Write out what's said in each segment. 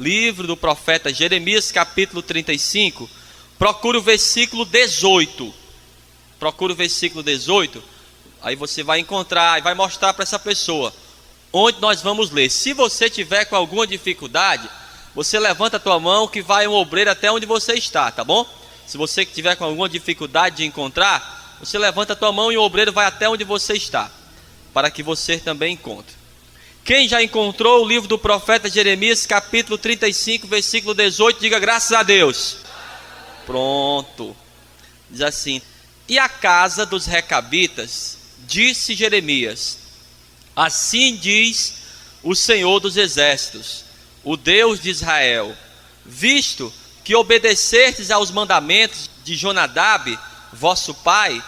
livro do profeta Jeremias, capítulo 35, procure o versículo 18. Procure o versículo 18, aí você vai encontrar e vai mostrar para essa pessoa onde nós vamos ler. Se você tiver com alguma dificuldade, você levanta a tua mão que vai um obreiro até onde você está, tá bom? Se você tiver com alguma dificuldade de encontrar, você levanta a tua mão e o obreiro vai até onde você está, para que você também encontre. Quem já encontrou o livro do profeta Jeremias, capítulo 35, versículo 18, diga graças a Deus. Pronto. Diz assim: e a casa dos recabitas, disse Jeremias, assim diz o Senhor dos exércitos, o Deus de Israel, visto que obedecestes aos mandamentos de Jonadab, vosso pai,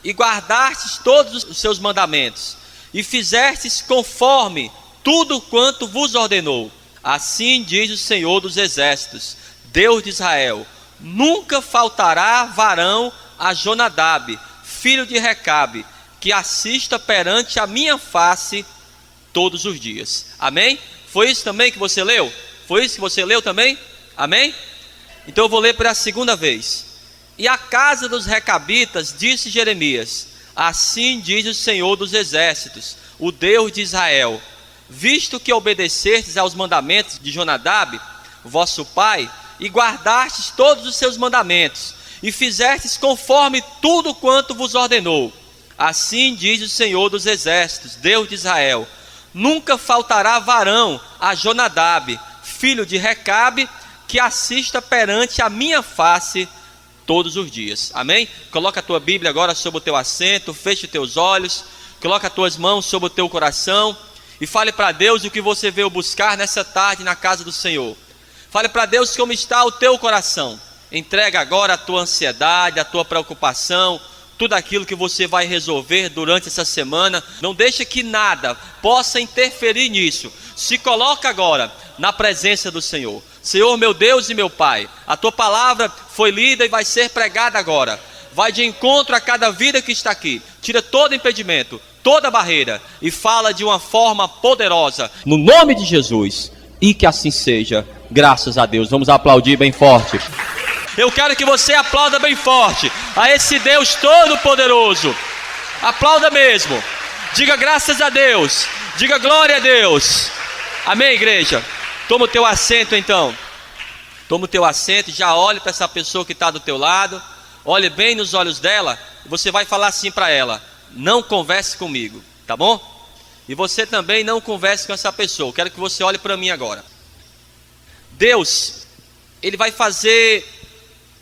e guardastes todos os seus mandamentos, e fizestes conforme tudo quanto vos ordenou, assim diz o Senhor dos exércitos, Deus de Israel, nunca faltará varão a Jonadab, filho de Recabe, que assista perante a minha face todos os dias. Amém? Foi isso também que você leu? Foi isso que você leu também? Amém? Então eu vou ler pela segunda vez. E a casa dos recabitas, disse Jeremias, assim diz o Senhor dos exércitos, o Deus de Israel, visto que obedecestes aos mandamentos de Jonadab, vosso pai, e guardastes todos os seus mandamentos, e fizestes conforme tudo quanto vos ordenou, assim diz o Senhor dos exércitos, Deus de Israel, nunca faltará varão a Jonadab, filho de Recabe, que assista perante a minha face todos os dias. Amém? Coloca a tua Bíblia agora sobre o teu assento, feche os teus olhos, coloca as tuas mãos sobre o teu coração e fale para Deus o que você veio buscar nessa tarde na casa do Senhor. Fale para Deus como está o teu coração. Entrega agora a tua ansiedade, a tua preocupação, tudo aquilo que você vai resolver durante essa semana. Não deixe que nada possa interferir nisso. Se coloca agora na presença do Senhor. Senhor, meu Deus e meu Pai, a tua palavra foi lida e vai ser pregada agora. Vai de encontro a cada vida que está aqui. Tira todo impedimento, toda barreira e fala de uma forma poderosa, no nome de Jesus, e que assim seja, graças a Deus. Vamos aplaudir bem forte. Eu quero que você aplauda bem forte a esse Deus todo poderoso. Aplauda mesmo, diga graças a Deus, diga glória a Deus. Amém, igreja? Toma o teu assento então. Toma o teu assento e já olhe para essa pessoa que está do teu lado. Olhe bem nos olhos dela e você vai falar assim para ela: não converse comigo, tá bom? E você também não converse com essa pessoa. Eu quero que você olhe para mim agora. Deus, Ele vai fazer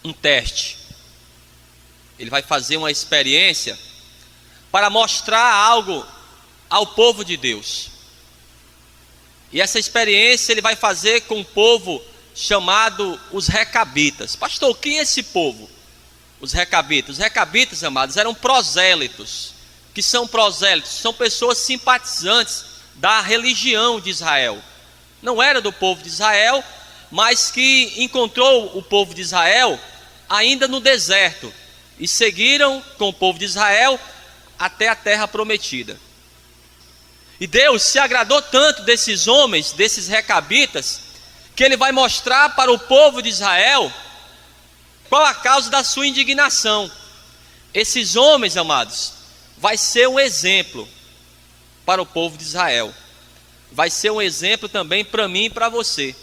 um teste. Ele vai fazer uma experiência para mostrar algo ao povo de Deus. E essa experiência Ele vai fazer com um povo chamado os recabitas. Pastor, quem é esse povo? Os recabitas. Os recabitas, amados, eram prosélitos. Que são prosélitos? São pessoas simpatizantes da religião de Israel. Não era do povo de Israel, mas que encontrou o povo de Israel ainda no deserto e seguiram com o povo de Israel até a terra prometida. E Deus se agradou tanto desses homens, desses recabitas, que Ele vai mostrar para o povo de Israel qual a causa da sua indignação. Esses homens, amados, vai ser um exemplo para o povo de Israel. Vai ser um exemplo também para mim e para você.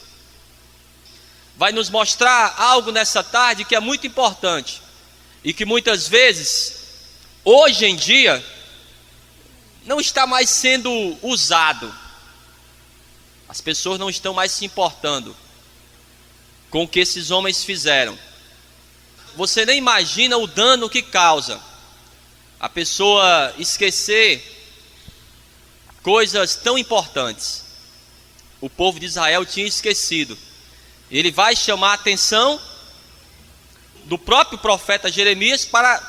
Vai nos mostrar algo nessa tarde que é muito importante e que muitas vezes, hoje em dia, não está mais sendo usado. As pessoas não estão mais se importando com o que esses homens fizeram. Você nem imagina o dano que causa a pessoa esquecer coisas tão importantes. O povo de Israel tinha esquecido. Ele vai chamar a atenção do próprio profeta Jeremias para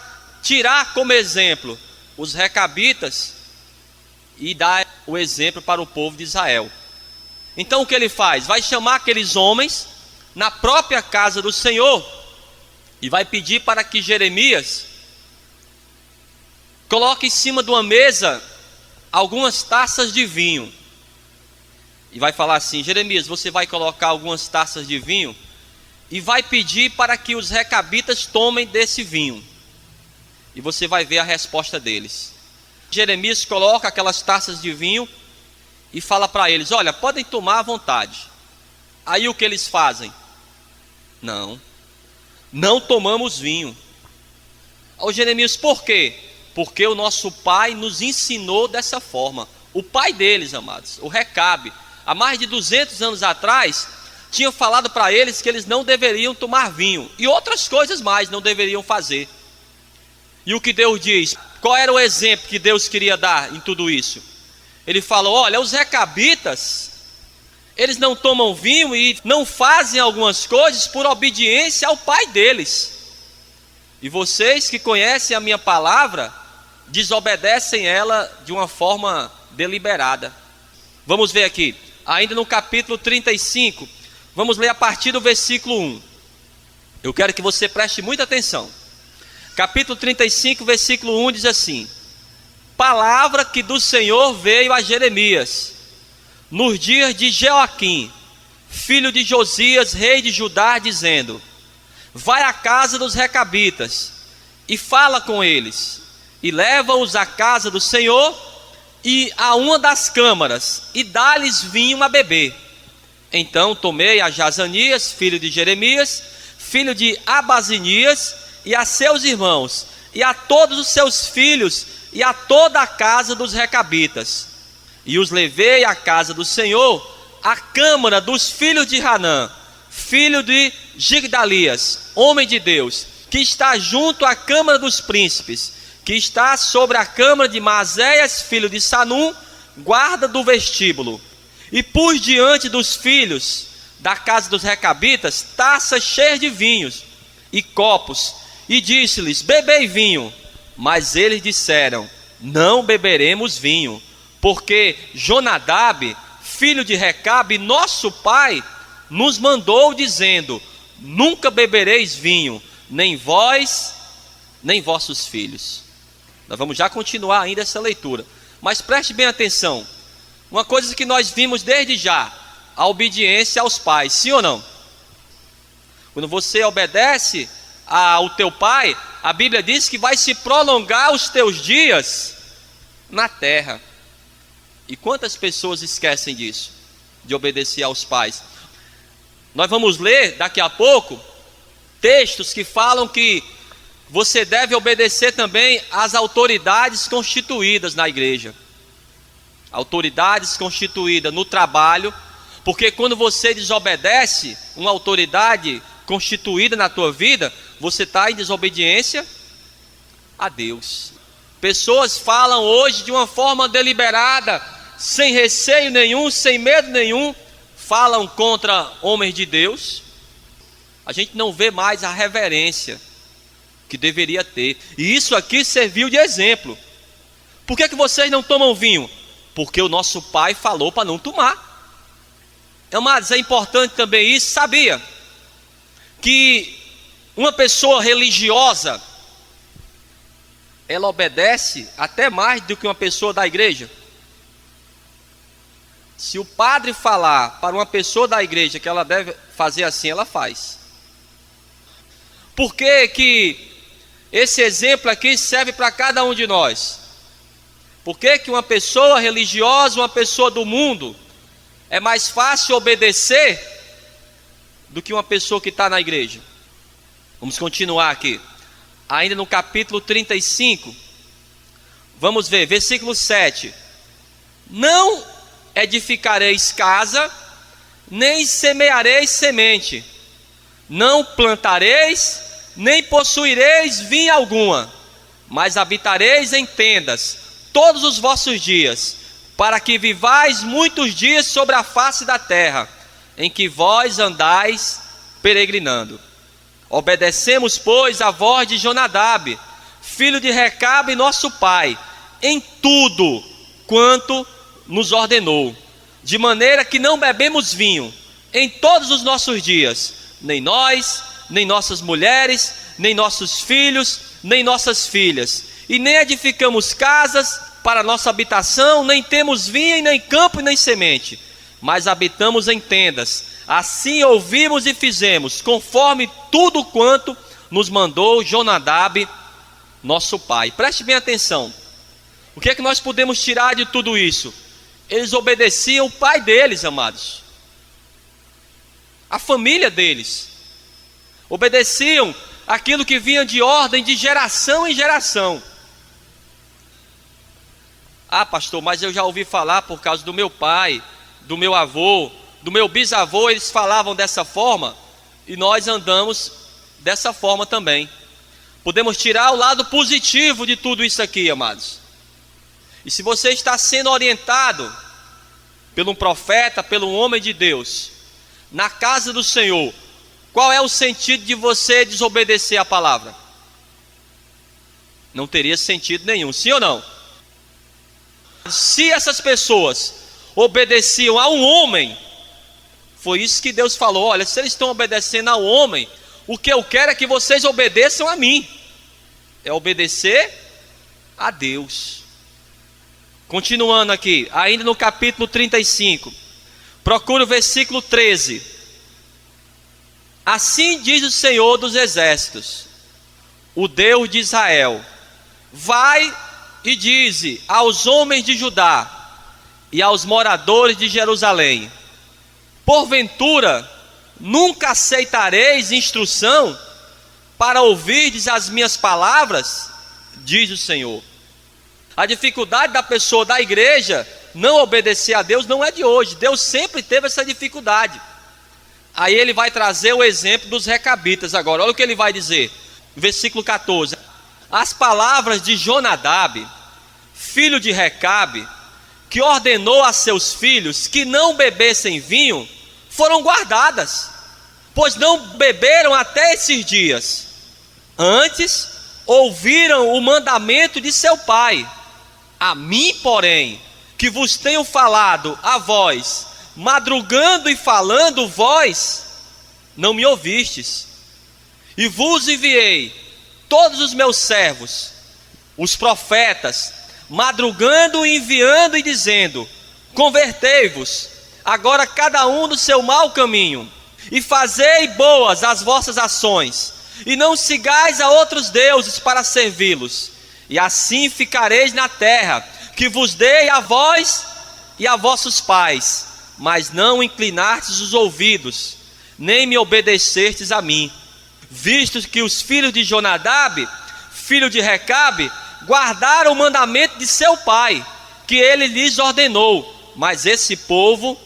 tirar como exemplo os recabitas e dar o exemplo para o povo de Israel. Então o que ele faz? Vai chamar aqueles homens na própria casa do Senhor e vai pedir para que Jeremias coloque em cima de uma mesa algumas taças de vinho. e vai falar assim: Jeremias, você vai colocar algumas taças de vinho e vai pedir para que os recabitas tomem desse vinho. E você vai ver a resposta deles. Jeremias coloca aquelas taças de vinho e fala para eles: olha, podem tomar à vontade. Aí o que eles fazem? Não tomamos vinho. Ô Jeremias, por quê? Porque o nosso pai nos ensinou dessa forma. O pai deles, amados, o Recabe, há mais de 200 anos atrás, tinha falado para eles que eles não deveriam tomar vinho e outras coisas mais não deveriam fazer. E o que Deus diz? Qual era o exemplo que Deus queria dar em tudo isso? Ele falou: olha, os recabitas, eles não tomam vinho e não fazem algumas coisas por obediência ao pai deles. E vocês que conhecem a minha palavra, desobedecem ela de uma forma deliberada. Vamos ver aqui, ainda no capítulo 35, vamos ler a partir do versículo 1. Eu quero que você preste muita atenção. Capítulo 35, versículo 1 diz assim: palavra que do Senhor veio a Jeremias, nos dias de Jeoaquim, filho de Josias, rei de Judá, dizendo: vai à casa dos recabitas, e fala com eles, e leva-os à casa do Senhor, e a uma das câmaras, e dá-lhes vinho a beber. Então tomei a Jazanias, filho de Jeremias, filho de Abazinias, e a seus irmãos, e a todos os seus filhos, e a toda a casa dos recabitas, e os levei à casa do Senhor, à câmara dos filhos de Hanã, filho de Gigdalias, homem de Deus, que está junto à câmara dos príncipes, que está sobre a câmara de Maazéias, filho de Sanum, guarda do vestíbulo. E pus diante dos filhos da casa dos recabitas taças cheias de vinhos e copos, e disse-lhes: bebei vinho. Mas eles disseram: não beberemos vinho, porque Jonadab, filho de Recabe, nosso pai, nos mandou dizendo: nunca bebereis vinho, nem vós, nem vossos filhos. Nós vamos já continuar ainda essa leitura, mas preste bem atenção. Uma coisa que nós vimos desde já: a obediência aos pais, sim ou não? Quando você obedece ao teu pai, a Bíblia diz que vai se prolongar os teus dias na terra. E quantas pessoas esquecem disso, de obedecer aos pais? Nós vamos ler daqui a pouco textos que falam que você deve obedecer também às autoridades constituídas na igreja. Autoridades constituídas no trabalho, porque quando você desobedece uma autoridade constituída na tua vida, você está em desobediência a Deus. Pessoas falam hoje de uma forma deliberada, sem receio nenhum, sem medo nenhum, falam contra homens de Deus. A gente não vê mais a reverência que deveria ter, e isso aqui serviu de exemplo. Por que vocês não tomam vinho? Porque o nosso pai falou para não tomar. Amados, é importante também isso. Sabia que uma pessoa religiosa, ela obedece até mais do que uma pessoa da igreja? Se o padre falar para uma pessoa da igreja que ela deve fazer assim, ela faz. Por que esse exemplo aqui serve para cada um de nós? Por que uma pessoa religiosa, uma pessoa do mundo, é mais fácil obedecer do que uma pessoa que está na igreja? Vamos continuar aqui, ainda no capítulo 35, vamos ver, versículo 7. Não edificareis casa, nem semeareis semente, não plantareis, nem possuireis vinha alguma, mas habitareis em tendas todos os vossos dias, para que vivais muitos dias sobre a face da terra, em que vós andais peregrinando. Obedecemos, pois, a voz de Jonadab, filho de Recabe, nosso pai, em tudo quanto nos ordenou, de maneira que não bebemos vinho em todos os nossos dias, nem nós, nem nossas mulheres, nem nossos filhos, nem nossas filhas, e nem edificamos casas para nossa habitação, nem temos vinha, e nem campo, e nem semente. mas habitamos em tendas. Assim ouvimos e fizemos, conforme tudo quanto nos mandou Jonadab, nosso pai. Preste bem atenção. O que é que nós podemos tirar de tudo isso? Eles obedeciam o pai deles, amados. A família deles. Obedeciam aquilo que vinha de ordem de geração em geração. Ah, pastor, mas eu já ouvi falar por causa do meu pai, do meu avô, do meu bisavô, eles falavam dessa forma, e nós andamos dessa forma também. Podemos tirar o lado positivo de tudo isso aqui, amados. E se você está sendo orientado por um profeta, pelo homem de Deus, na casa do Senhor, qual é o sentido de você desobedecer a palavra? Não teria sentido nenhum, sim ou não? Se essas pessoas obedeciam a um homem, foi isso que Deus falou: olha, se eles estão obedecendo ao homem, o que eu quero é que vocês obedeçam a mim. É obedecer a Deus. Continuando aqui, ainda no capítulo 35, procura o versículo 13. Assim diz o Senhor dos Exércitos, o Deus de Israel: vai e dize aos homens de Judá e aos moradores de Jerusalém: porventura nunca aceitareis instrução para ouvirdes as minhas palavras? Diz o Senhor. A dificuldade da pessoa da igreja não obedecer a Deus não é de hoje. Deus sempre teve essa dificuldade. Aí ele vai trazer o exemplo dos recabitas agora. Olha o que ele vai dizer, versículo 14: as palavras de Jonadab, filho de Recabe, que ordenou a seus filhos que não bebessem vinho, foram guardadas, pois não beberam até esses dias. Antes ouviram o mandamento de seu pai. A mim, porém, que vos tenho falado a vós, madrugando e falando vós, não me ouvistes. E vos enviei todos os meus servos, os profetas, madrugando e enviando e dizendo: convertei-vos agora cada um do seu mau caminho, e fazei boas as vossas ações, e não sigais a outros deuses para servi-los, e assim ficareis na terra que vos dei a vós e a vossos pais. Mas não inclinastes os ouvidos, nem me obedecestes a mim, visto que os filhos de Jonadab, filho de Recabe, guardaram o mandamento de seu pai, que ele lhes ordenou, mas esse povo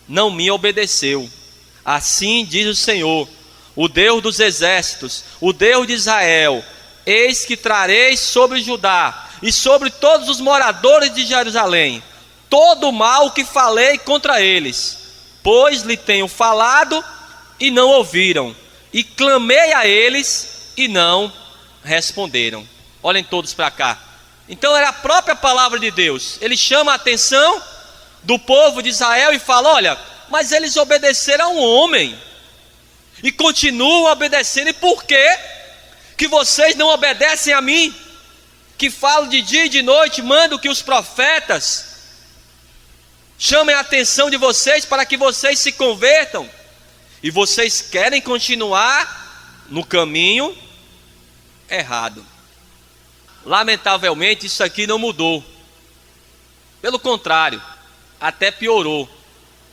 não me obedeceu. Assim diz o Senhor, o Deus dos exércitos, o Deus de Israel: eis que trarei sobre Judá e sobre todos os moradores de Jerusalém todo o mal que falei contra eles, pois lhe tenho falado e não ouviram, e clamei a eles e não responderam. Olhem todos para cá. Então era a própria palavra de Deus. Ele chama a atenção do povo de Israel e fala: olha, mas eles obedeceram a um homem e continuam obedecendo. E por quê que vocês não obedecem a mim, que falo de dia e de noite, mando que os profetas chamem a atenção de vocês para que vocês se convertam, e vocês querem continuar no caminho errado? Lamentavelmente isso aqui não mudou, pelo contrário, até piorou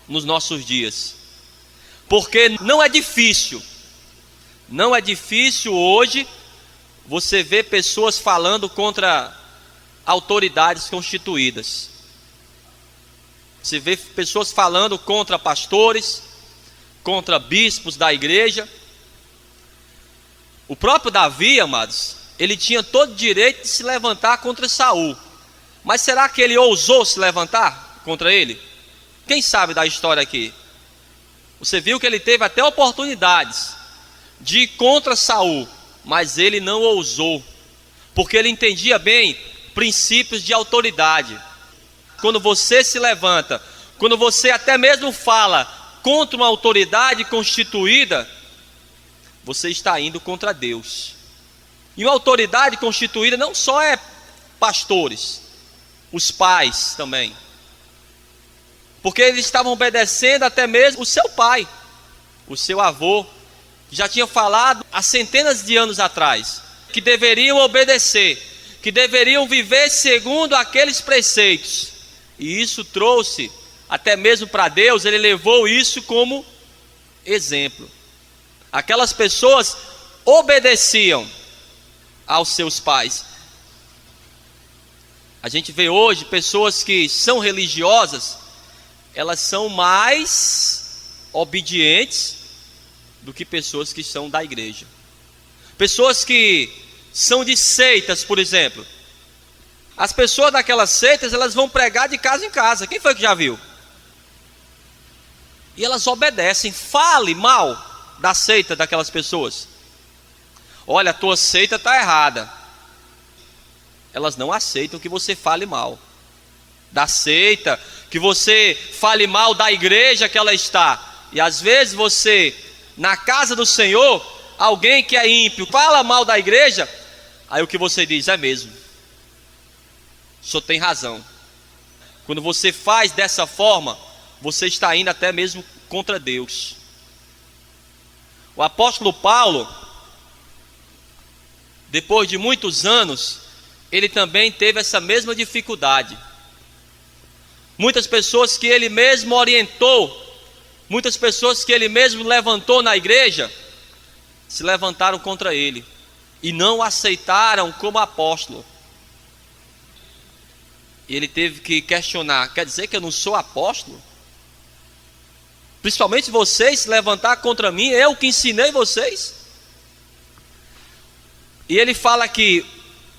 nos nossos dias, porque não é difícil hoje você ver pessoas falando contra autoridades constituídas. Você vê pessoas falando contra pastores, contra bispos da igreja. O próprio Davi, amados, ele tinha todo o direito de se levantar contra Saul, mas será que ele ousou se levantar contra ele? Quem sabe da história aqui? Você viu que ele teve até oportunidades de ir contra Saul, mas ele não ousou, porque ele entendia bem princípios de autoridade. Quando você se levanta, quando você até mesmo fala contra uma autoridade constituída, você está indo contra Deus. E uma autoridade constituída não só é pastores, os pais também. porque eles estavam obedecendo até mesmo o seu pai, o seu avô, que já tinha falado há centenas de anos atrás, que deveriam obedecer, que deveriam viver segundo aqueles preceitos. E isso trouxe, até mesmo para Deus, ele levou isso como exemplo. Aquelas pessoas obedeciam aos seus pais. A gente vê hoje pessoas que são religiosas, elas são mais obedientes do que pessoas que são da igreja. Pessoas que são de seitas, por exemplo. As pessoas daquelas seitas, elas vão pregar de casa em casa. Quem foi que já viu? E elas obedecem. Fale mal da seita daquelas pessoas. Olha, a tua seita está errada. Elas não aceitam que você fale mal da seita, que você fale mal da igreja que ela está. E às vezes você, na casa do Senhor, alguém que é ímpio fala mal da igreja, aí o que você diz é mesmo, o senhor tem razão. Quando você faz dessa forma, você está indo até mesmo contra Deus. O apóstolo Paulo, depois de muitos anos, ele também teve essa mesma dificuldade. Muitas pessoas que ele mesmo orientou, muitas pessoas que ele mesmo levantou na igreja, se levantaram contra ele e não o aceitaram como apóstolo. E ele teve que questionar: quer dizer que eu não sou apóstolo? Principalmente vocês se levantar contra mim, eu que ensinei vocês. E ele fala que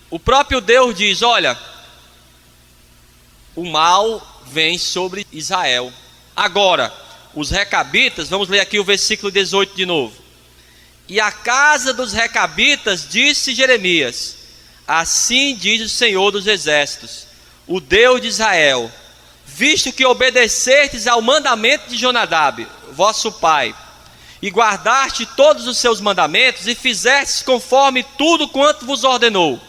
o próprio Deus diz: olha, o mal vem sobre Israel. Agora, os recabitas, vamos ler aqui o versículo 18 de novo. E a casa dos recabitas, disse Jeremias: assim diz o Senhor dos exércitos, o Deus de Israel, visto que obedecestes ao mandamento de Jonadab, vosso pai, e guardaste todos os seus mandamentos, e fizestes conforme tudo quanto vos ordenou,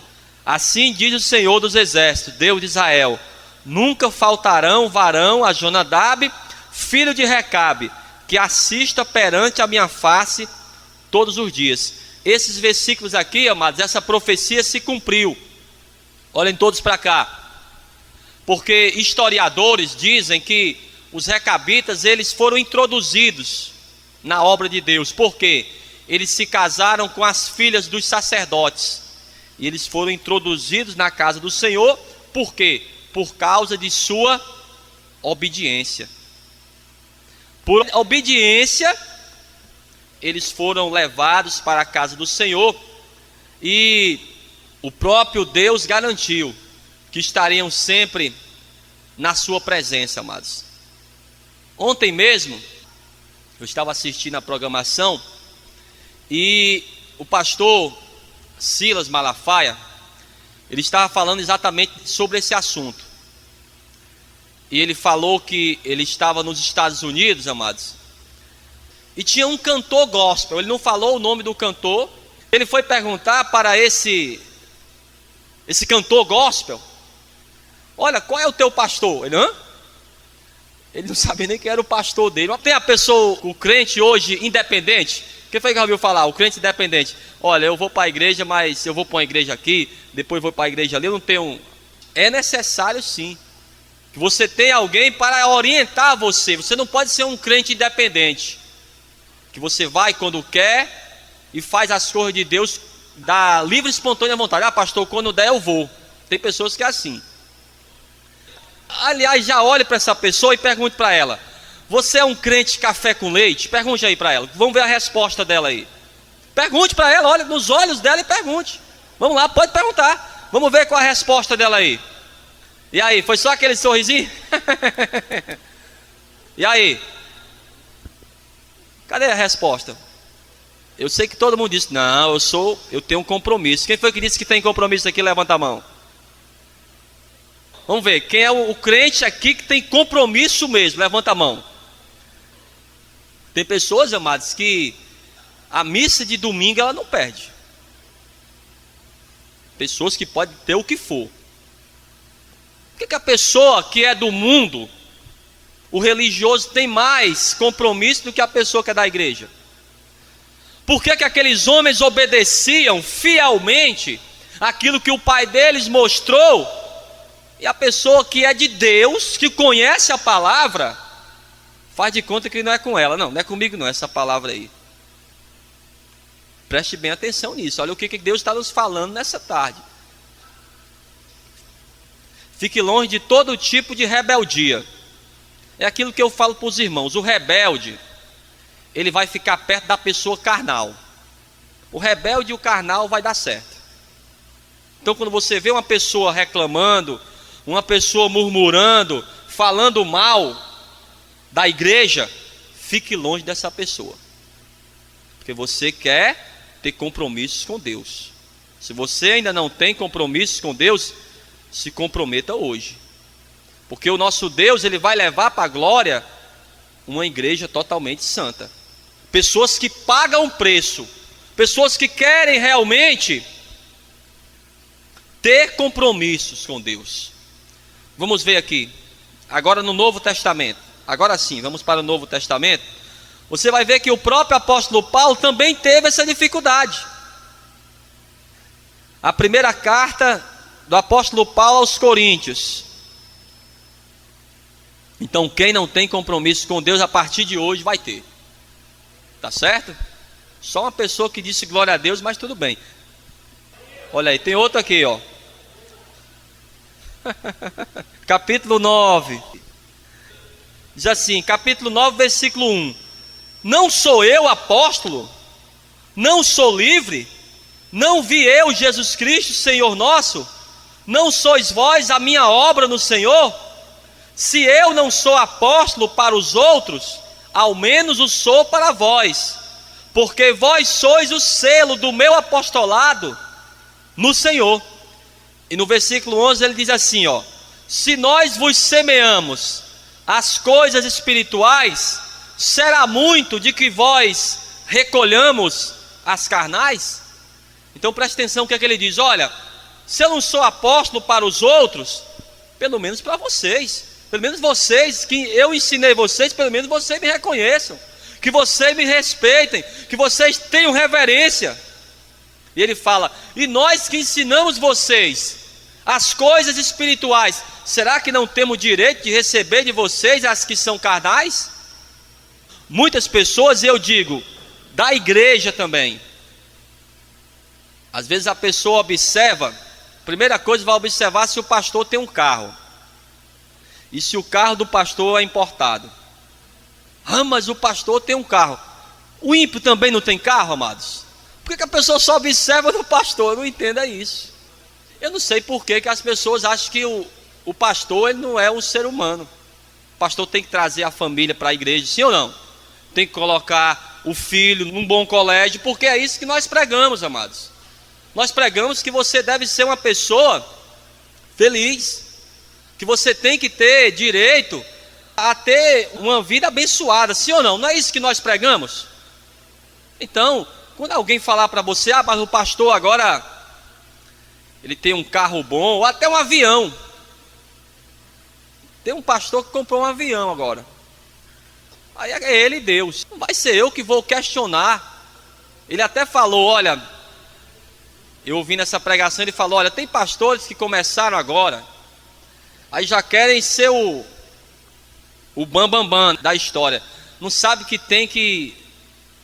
assim diz o Senhor dos exércitos, Deus de Israel, nunca faltarão varão a Jonadab, filho de Recabe, que assista perante a minha face todos os dias. Esses versículos aqui, amados, essa profecia se cumpriu. Olhem todos para cá. Porque historiadores dizem que os recabitas, eles foram introduzidos na obra de Deus. Por quê? Eles se casaram com as filhas dos sacerdotes. E eles foram introduzidos na casa do Senhor. Por quê? Por causa de sua obediência. Por obediência, eles foram levados para a casa do Senhor. E o próprio Deus garantiu que estariam sempre na sua presença, amados. Ontem mesmo, eu estava assistindo a programação e o pastor Silas Malafaia, ele estava falando exatamente sobre esse assunto. E ele falou que ele estava nos Estados Unidos, amados, e tinha um cantor gospel. Ele não falou o nome do cantor. Ele foi perguntar para esse cantor gospel: olha, qual é o teu pastor? Ele, hã? Ele não sabia nem quem era o pastor dele. Tem a pessoa, o crente hoje independente. Quem foi que ouviu falar? O crente independente. Olha, eu vou para a igreja, mas eu vou para uma igreja aqui, depois vou para a igreja ali, eu não tenho... É necessário sim que você tenha alguém para orientar você. Você não pode ser um crente independente, que você vai quando quer e faz as coisas de Deus da livre e espontânea vontade. Ah, pastor, quando der eu vou. Tem pessoas que é assim. Aliás, já olhe para essa pessoa e pergunte para ela: você é um crente café com leite? Pergunte aí para ela, vamos ver a resposta dela aí. Pergunte para ela, olhe nos olhos dela e pergunte. Vamos lá, pode perguntar. Vamos ver qual a resposta dela aí. E aí, foi só aquele sorrisinho? E aí? Cadê a resposta? Eu sei que todo mundo disse: não, eu tenho um compromisso. Quem foi que disse que tem compromisso aqui? Levanta a mão. Vamos ver, quem é o crente aqui que tem compromisso mesmo? Levanta a mão. Tem pessoas, amados, que a missa de domingo ela não perde. Pessoas que podem ter o que for. Por que a pessoa que é do mundo, o religioso tem mais compromisso do que a pessoa que é da igreja? Por que aqueles homens obedeciam fielmente aquilo que o pai deles mostrou, e a pessoa que é de Deus, que conhece a palavra, faz de conta que não é com ela? Não, não é comigo não, essa palavra aí. Preste bem atenção nisso. Olha o que Deus está nos falando nessa tarde. Fique longe de todo tipo de rebeldia. É aquilo que eu falo para os irmãos. O rebelde, ele vai ficar perto da pessoa carnal. O rebelde e o carnal vai dar certo. Então quando você vê uma pessoa reclamando, uma pessoa murmurando, falando mal da igreja, fique longe dessa pessoa. Porque você quer ter compromissos com Deus. Se você ainda não tem compromissos com Deus, se comprometa hoje. Porque o nosso Deus, ele vai levar para a glória uma igreja totalmente santa. Pessoas que pagam preço, pessoas que querem realmente ter compromissos com Deus. Vamos ver aqui, agora no Novo Testamento. Agora sim, vamos para o Novo Testamento. Você vai ver que o próprio apóstolo Paulo também teve essa dificuldade. A primeira carta do apóstolo Paulo aos Coríntios. Então quem não tem compromisso com Deus, a partir de hoje vai ter. Tá certo? Só uma pessoa que disse glória a Deus, mas tudo bem. Olha aí, tem outro aqui, ó. Capítulo 9. Diz assim, capítulo 9, versículo 1. Não sou eu apóstolo? Não sou livre? Não vi eu Jesus Cristo, Senhor nosso? Não sois vós a minha obra no Senhor? Se eu não sou apóstolo para os outros, ao menos o sou para vós, porque vós sois o selo do meu apostolado no Senhor. E no versículo 11 ele diz assim, ó: se nós vos semeamos as coisas espirituais, será muito de que vós recolhamos as carnais? Então preste atenção o que é que ele diz. Olha, se eu não sou apóstolo para os outros, pelo menos para vocês, pelo menos vocês, que eu ensinei vocês, pelo menos vocês me reconheçam, que vocês me respeitem, que vocês tenham reverência. E ele fala, e nós que ensinamos vocês as coisas espirituais, será que não temos direito de receber de vocês as que são carnais? Muitas pessoas, eu digo, da igreja também, às vezes a pessoa observa, primeira coisa vai observar se o pastor tem um carro, e se o carro do pastor é importado. Ah, mas o pastor tem um carro. O ímpio também não tem carro, amados? Por que a pessoa só observa no pastor? Eu não entendo isso. Eu não sei por que as pessoas acham que o pastor, ele não é um ser humano. O pastor tem que trazer a família para a igreja, sim ou não? Tem que colocar o filho num bom colégio, porque é isso que nós pregamos, amados. Nós pregamos que você deve ser uma pessoa feliz, que você tem que ter direito a ter uma vida abençoada, sim ou não? Não é isso que nós pregamos? Então, quando alguém falar para você, ah, mas o pastor agora, ele tem um carro bom, ou até um avião. Tem um pastor que comprou um avião agora. Aí é ele e Deus. Não vai ser eu que vou questionar. Ele até falou, olha, eu ouvi nessa pregação, ele falou, olha, tem pastores que começaram agora, aí já querem ser o bambambam da história. Não sabe que tem que...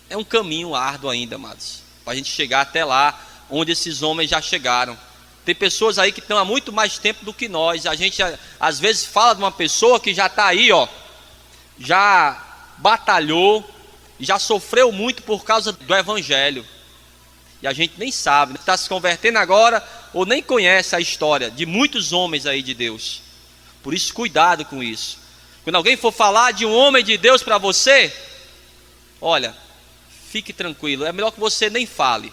É um caminho árduo ainda, amados, para a gente chegar até lá, onde esses homens já chegaram. Tem pessoas aí que estão há muito mais tempo do que nós. A gente às vezes fala de uma pessoa que já está aí, ó, já batalhou, já sofreu muito por causa do evangelho. E a gente nem sabe, está se convertendo agora, ou nem conhece a história de muitos homens aí de Deus. Por isso, cuidado com isso. Quando alguém for falar de um homem de Deus para você, olha, fique tranquilo, é melhor que você nem fale.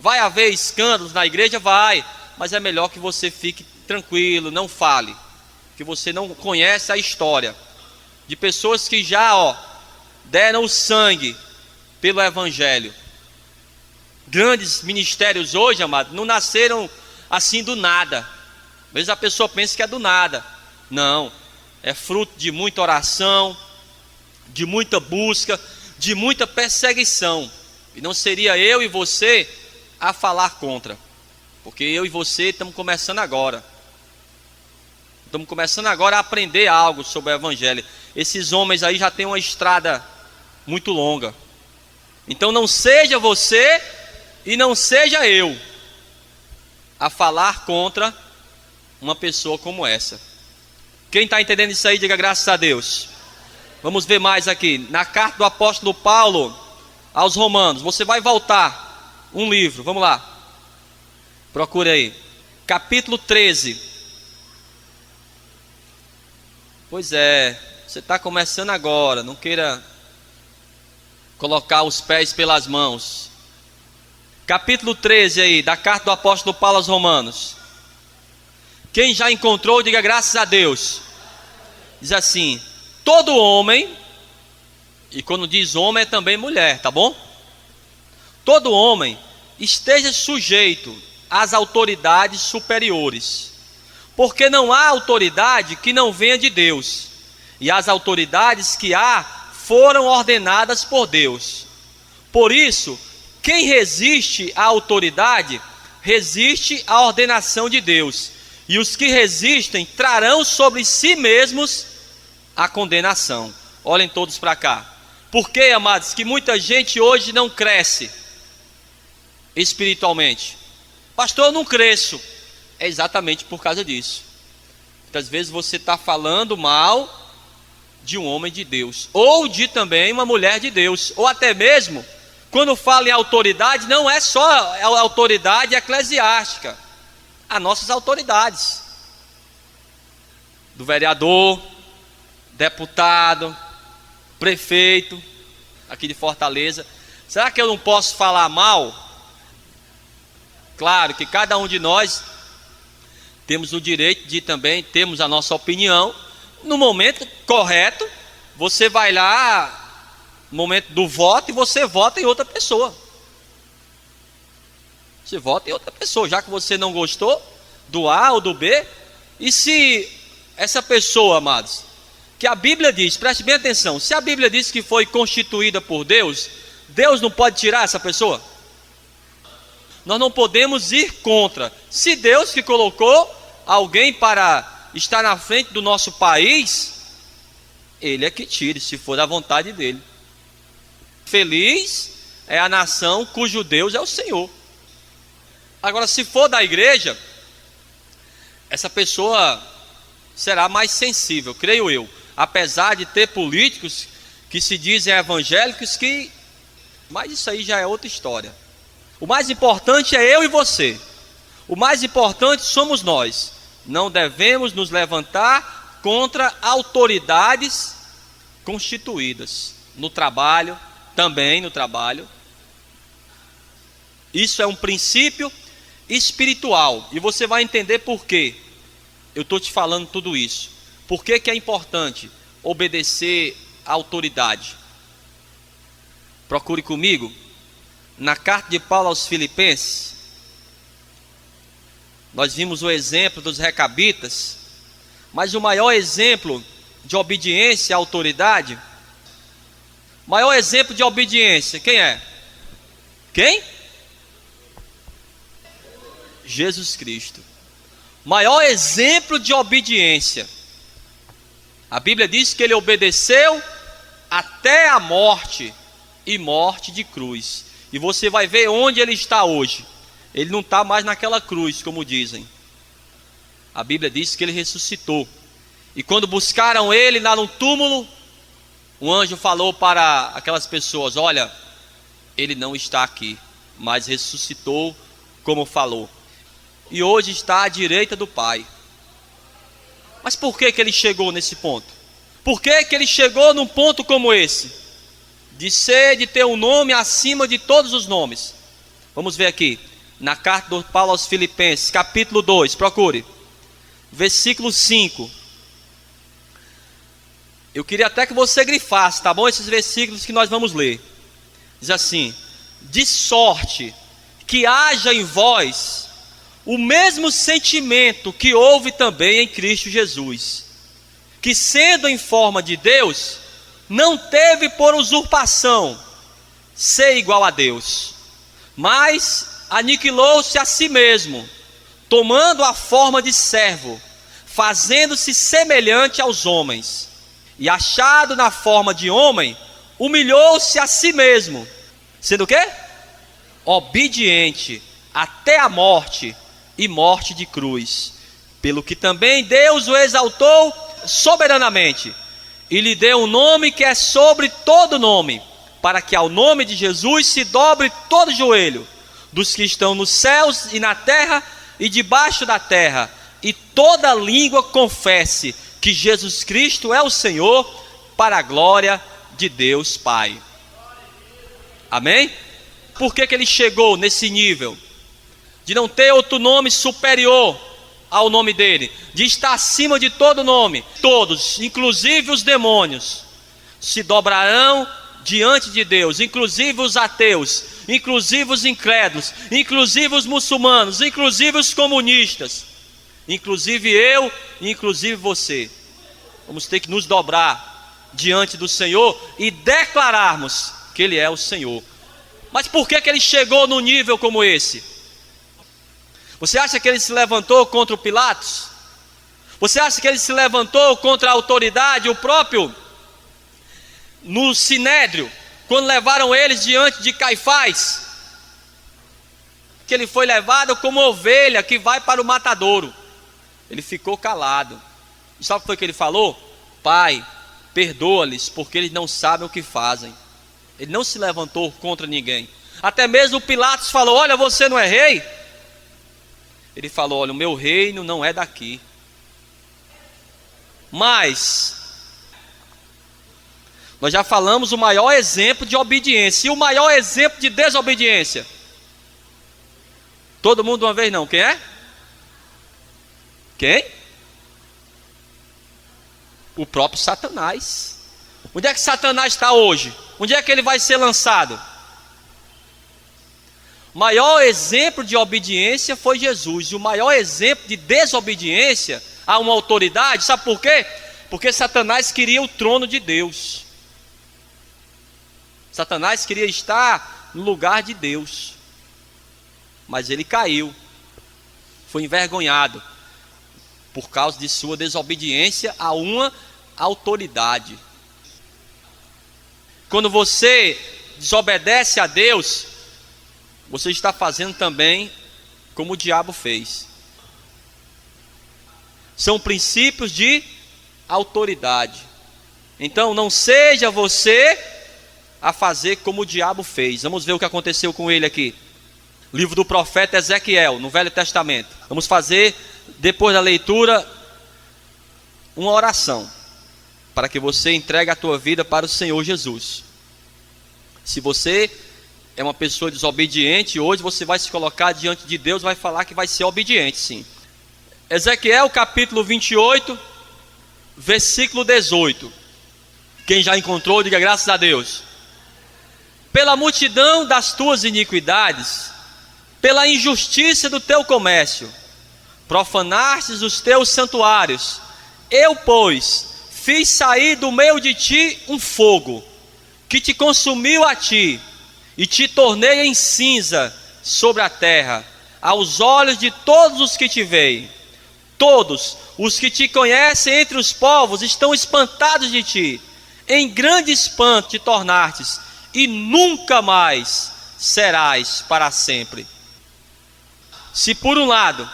Vai haver escândalos na igreja? Vai, mas é melhor que você fique tranquilo, não fale, que você não conhece a história de pessoas que já, ó, deram o sangue pelo evangelho. Grandes ministérios hoje, amado, não nasceram assim do nada. Às vezes a pessoa pensa que é do nada. Não, é fruto de muita oração, de muita busca, de muita perseguição. E não seria eu e você a falar contra, porque eu e você estamos começando agora. Estamos começando agora a aprender algo sobre o Evangelho. Esses homens aí já têm uma estrada muito longa. Então não seja você e não seja eu a falar contra uma pessoa como essa. Quem está entendendo isso aí, diga graças a Deus. Vamos ver mais aqui. Na carta do apóstolo Paulo aos Romanos. Você vai voltar um livro, vamos lá. Procure aí. Capítulo 13. Pois é, você está começando agora. Não queira colocar os pés pelas mãos. Capítulo 13 aí, da carta do apóstolo Paulo aos Romanos. Quem já encontrou, diga graças a Deus. Diz assim: todo homem, e quando diz homem é também mulher, tá bom? Todo homem esteja sujeito às autoridades superiores, porque não há autoridade que não venha de Deus, e as autoridades que há foram ordenadas por Deus. Por isso, quem resiste à autoridade, resiste à ordenação de Deus, e os que resistem trarão sobre si mesmos a condenação. Olhem todos para cá. Por que, amados, que muita gente hoje não cresce espiritualmente? Pastor, eu não cresço. É exatamente por causa disso. Muitas vezes você está falando mal de um homem de Deus, ou de também uma mulher de Deus, ou até mesmo, quando fala em autoridade, não é só a autoridade eclesiástica, as nossas autoridades, do vereador, deputado, prefeito, aqui de Fortaleza. Será que eu não posso falar mal? Claro que cada um de nós temos o direito de também termos a nossa opinião. No momento correto, você vai lá no momento do voto e você vota em outra pessoa. Você vota em outra pessoa, já que você não gostou do A ou do B. E se essa pessoa, amados, que a Bíblia diz, preste bem atenção, se a Bíblia diz que foi constituída por Deus, Deus não pode tirar essa pessoa? Nós não podemos ir contra. Se Deus que colocou alguém para estar na frente do nosso país, Ele é que tire, se for da vontade dEle. Feliz é a nação cujo Deus é o Senhor. Agora, se for da igreja, essa pessoa será mais sensível, creio eu. Apesar de ter políticos que se dizem evangélicos, mas isso aí já é outra história. O mais importante é eu e você. O mais importante somos nós. Não devemos nos levantar contra autoridades constituídas. No trabalho, também no trabalho. Isso é um princípio espiritual. E você vai entender por quê eu estou te falando tudo isso. Por que é importante obedecer à autoridade? Procure comigo na carta de Paulo aos Filipenses. Nós vimos o exemplo dos recabitas, mas o maior exemplo de obediência à autoridade, maior exemplo de obediência, quem é? Quem? Jesus Cristo. Maior exemplo de obediência. A Bíblia diz que ele obedeceu até a morte, e morte de cruz. E você vai ver onde ele está hoje. Ele não está mais naquela cruz, como dizem. A Bíblia diz que ele ressuscitou. E quando buscaram ele lá no túmulo, um anjo falou para aquelas pessoas: olha, ele não está aqui, mas ressuscitou como falou. E hoje está à direita do Pai. Mas por que ele chegou nesse ponto? Por que ele chegou num ponto como esse? De ter um nome acima de todos os nomes. Vamos ver aqui, na carta do Paulo aos Filipenses, capítulo 2, procure, versículo 5. Eu queria até que você grifasse, tá bom? Esses versículos que nós vamos ler. Diz assim: de sorte que haja em vós o mesmo sentimento que houve também em Cristo Jesus, que sendo em forma de Deus, não teve por usurpação ser igual a Deus, mas aniquilou-se a si mesmo, tomando a forma de servo, fazendo-se semelhante aos homens, e achado na forma de homem, humilhou-se a si mesmo, sendo o quê? Obediente até a morte, e morte de cruz, pelo que também Deus o exaltou soberanamente, e lhe deu um nome que é sobre todo nome, para que ao nome de Jesus se dobre todo joelho, dos que estão nos céus e na terra e debaixo da terra, e toda língua confesse que Jesus Cristo é o Senhor, para a glória de Deus Pai. Amém? Por que ele chegou nesse nível? De não ter outro nome superior ao nome dele, de estar acima de todo nome. Todos, inclusive os demônios, se dobrarão diante de Deus, inclusive os ateus, inclusive os incrédulos, inclusive os muçulmanos, inclusive os comunistas, inclusive eu, inclusive você. Vamos ter que nos dobrar diante do Senhor e declararmos que Ele é o Senhor. Mas por que ele chegou num nível como esse? Você acha que ele se levantou contra o Pilatos? Você acha que ele se levantou contra a autoridade, o próprio no Sinédrio, quando levaram eles diante de Caifás? Que ele foi levado como ovelha que vai para o matadouro. Ele ficou calado. E sabe o que foi que ele falou? Pai, perdoa-lhes, porque eles não sabem o que fazem. Ele não se levantou contra ninguém. Até mesmo Pilatos falou: olha, você não é rei? Ele falou: olha, o meu reino não é daqui. Mas nós já falamos o maior exemplo de obediência. E o maior exemplo de desobediência? Todo mundo de uma vez não. Quem é? Quem? O próprio Satanás. Onde é que Satanás está hoje? Onde é que ele vai ser lançado? O maior exemplo de obediência foi Jesus. E o maior exemplo de desobediência a uma autoridade, sabe por quê? Porque Satanás queria o trono de Deus. Satanás queria estar no lugar de Deus. Mas ele caiu. Foi envergonhado por causa de sua desobediência a uma autoridade. Quando você desobedece a Deus, você está fazendo também como o diabo fez. São princípios de autoridade. Então não seja você a fazer como o diabo fez. Vamos ver o que aconteceu com ele aqui. Livro do profeta Ezequiel, no Velho Testamento. Vamos fazer, depois da leitura, uma oração, para que você entregue a tua vida para o Senhor Jesus. Se você é uma pessoa desobediente, hoje você vai se colocar diante de Deus, vai falar que vai ser obediente, sim. Ezequiel capítulo 28, versículo 18. Quem já encontrou, diga graças a Deus. Pela multidão das tuas iniquidades, pela injustiça do teu comércio, profanastes os teus santuários. Eu, pois, fiz sair do meio de ti um fogo, que te consumiu a ti, e te tornei em cinza sobre a terra, aos olhos de todos os que te veem. Todos os que te conhecem entre os povos estão espantados de ti. Em grande espanto te tornastes, e nunca mais serás para sempre. Se por um lado,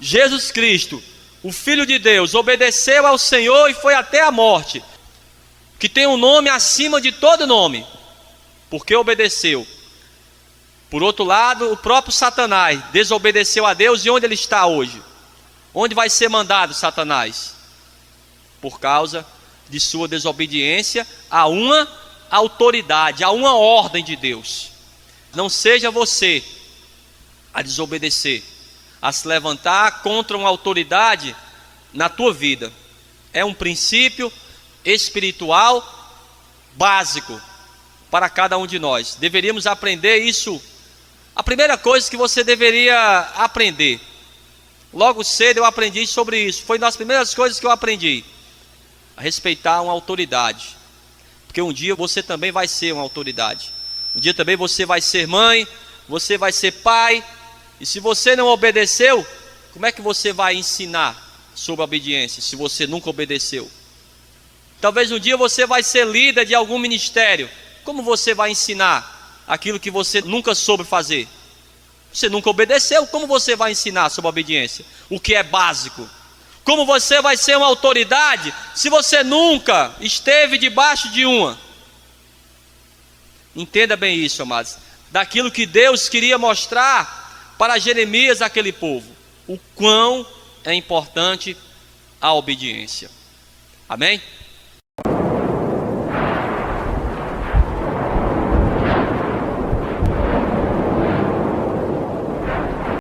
Jesus Cristo, o Filho de Deus, obedeceu ao Senhor e foi até a morte, que tem um nome acima de todo nome, porque obedeceu. Por outro lado, o próprio Satanás desobedeceu a Deus, e onde ele está hoje? Onde vai ser mandado Satanás? Por causa de sua desobediência a uma autoridade, a uma ordem de Deus. Não seja você a desobedecer, a se levantar contra uma autoridade na tua vida. É um princípio espiritual básico para cada um de nós. Deveríamos aprender isso. A primeira coisa que você deveria aprender, logo cedo eu aprendi sobre isso, foi uma das primeiras coisas que eu aprendi. respeitar uma autoridade. Porque um dia você também vai ser uma autoridade. Um dia também você vai ser mãe, você vai ser pai. E se você não obedeceu, como é que você vai ensinar sobre a obediência, se você nunca obedeceu? Talvez um dia você vai ser líder de algum ministério. Como você vai ensinar aquilo que você nunca soube fazer? Você nunca obedeceu, como você vai ensinar sobre a obediência? O que é básico? Como você vai ser uma autoridade se você nunca esteve debaixo de uma? Entenda bem isso, amados. Daquilo que Deus queria mostrar para Jeremias, aquele povo. O quão é importante a obediência. Amém?